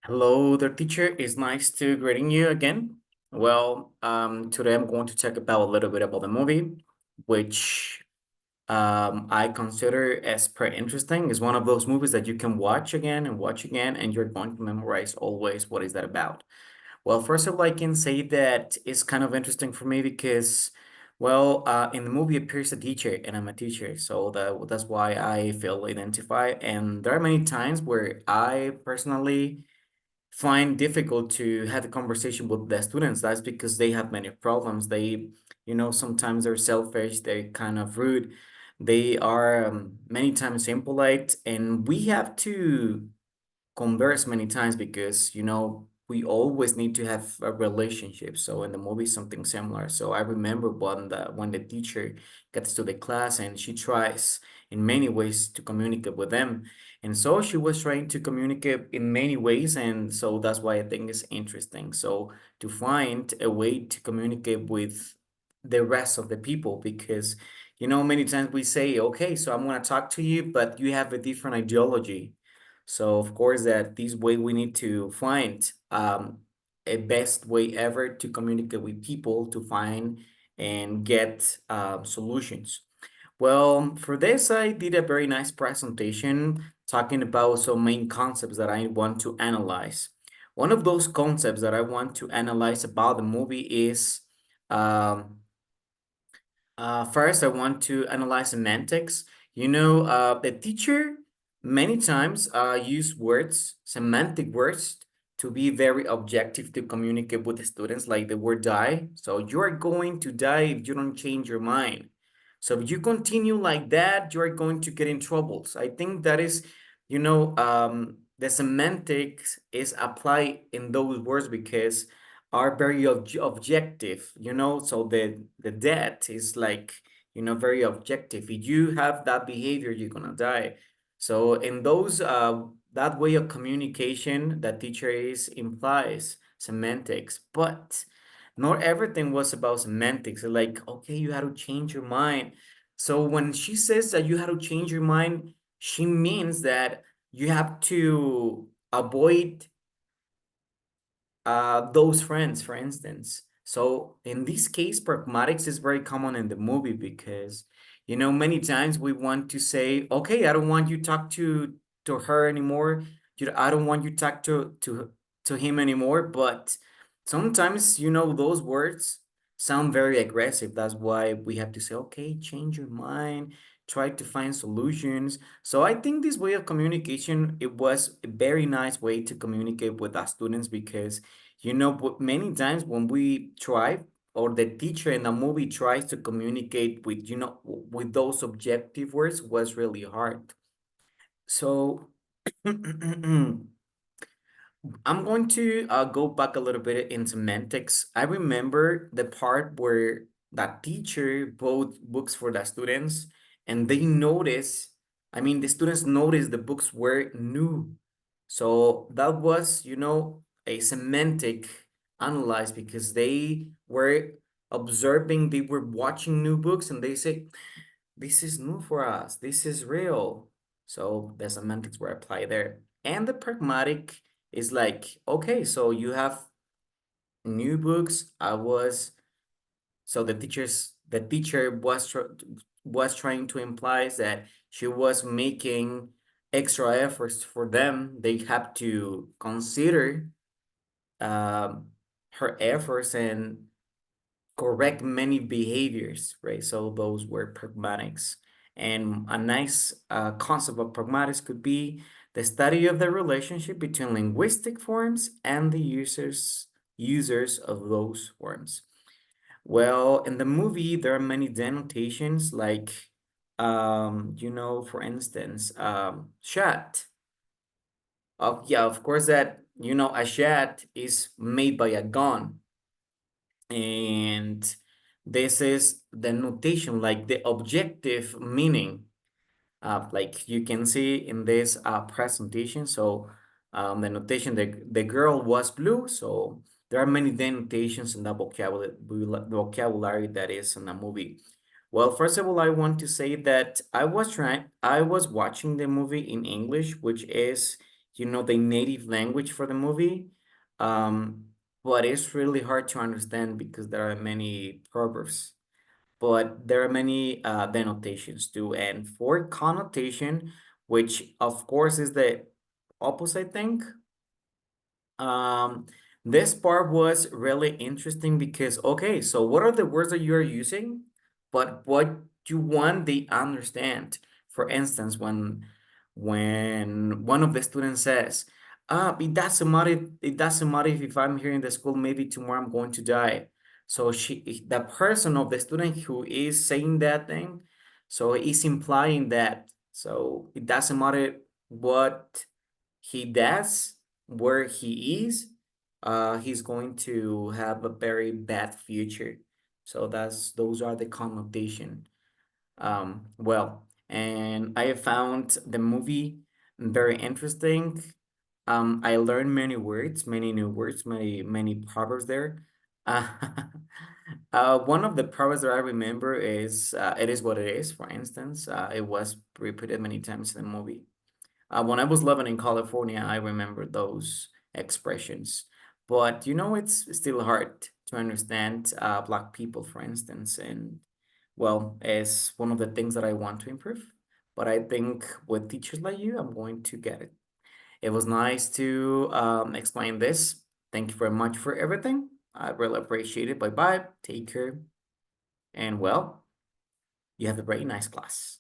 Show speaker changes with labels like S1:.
S1: Hello there, teacher. It's nice to greeting you again. Today I'm going to talk about a little bit about the movie, which I consider as pretty interesting. It's one of those movies that you can watch again, and you're going to memorize always what is that about. Well, first of all, I can say that it's kind of interesting for me because, in the movie appears a teacher, and I'm a teacher, so that's why I feel identified. And there are many times where I personally find difficult to have a conversation with the students. That's because they have many problems. Sometimes they're selfish, they're kind of rude, they are many times impolite, and we have to converse many times because we always need to have a relationship. So in the movie something similar. So I remember when the teacher gets to the class and she tries in many ways to communicate with them, and so she was trying to communicate in many ways, and so that's why I think it's interesting, so to find a way to communicate with the rest of the people, because many times we say, okay, so I'm going to talk to you, but you have a different ideology. So of course that this way we need to find a best way ever to communicate with people to find and get solutions. Well, for this, I did a very nice presentation talking about some main concepts that I want to analyze. One of those concepts that I want to analyze about the movie is um, first, I want to analyze semantics. The teacher many times use words, semantic words, to be very objective to communicate with the students, like the word die. So you are going to die if you don't change your mind. So if you continue like that, you are going to get in trouble. So I think that is, the semantics is applied in those words because are very objective, so the death is like, very objective. If you have that behavior, you're gonna die. So in those that way of communication that teacher is implies semantics, but not everything was about semantics. Like, okay, you had to change your mind. So when she says that you had to change your mind, she means that you have to avoid those friends, for instance. So in this case, pragmatics is very common in the movie because, many times we want to say, okay, I don't want you talk to her anymore. I don't want you talk to him anymore. But sometimes, those words sound very aggressive. That's why we have to say, okay, change your mind, try to find solutions. So I think this way of communication, it was a very nice way to communicate with our students because but many times when we try or the teacher in the movie tries to communicate with, with those objective words was really hard. So I'm going to go back a little bit in semantics. I remember the part where that teacher bought books for the students and they notice, the students noticed the books were new. So that was, a semantic analyze because they were observing, they were watching new books and they say, this is new for us, this is real. So the semantics were applied there. And the pragmatic is like, okay, so you have new books. So the teacher was trying to imply that she was making extra efforts for them. They have to consider um, her efforts and correct many behaviors, right? So those were pragmatics. And a nice concept of pragmatics could be the study of the relationship between linguistic forms and the users of those forms. Well, in the movie, there are many denotations like, for instance, chat. Yeah, of course that, a chat is made by a gun, and this is the notation, like the objective meaning, like you can see in this presentation. So the notation, the girl was blue. So there are many denotations in the vocabulary that is in the movie. Well, first of all, I want to say that I was watching the movie in English, which is, the native language for the movie. Um, but it's really hard to understand because there are many proverbs, but there are many denotations too. And for connotation, which of course is the opposite thing, um, this part was really interesting because, okay, so what are the words that you're using, but what you want they understand? For instance, when one of the students says, it doesn't matter if I'm here in the school, maybe tomorrow I'm going to die. So the person of the student who is saying that thing, so is implying that. So it doesn't matter what he does, where he is, he's going to have a very bad future. So those are the connotation. And I found the movie very interesting. I learned many words, many new words, many proverbs there. Uh, one of the proverbs that I remember is "It is what it is." For instance, it was repeated many times in the movie. When I was living in California, I remember those expressions. But it's still hard to understand Black people, for instance. And well, it's one of the things that I want to improve. But I think with teachers like you, I'm going to get it. It was nice to explain this. Thank you very much for everything. I really appreciate it. Bye bye. Take care. And well, you have a very nice class.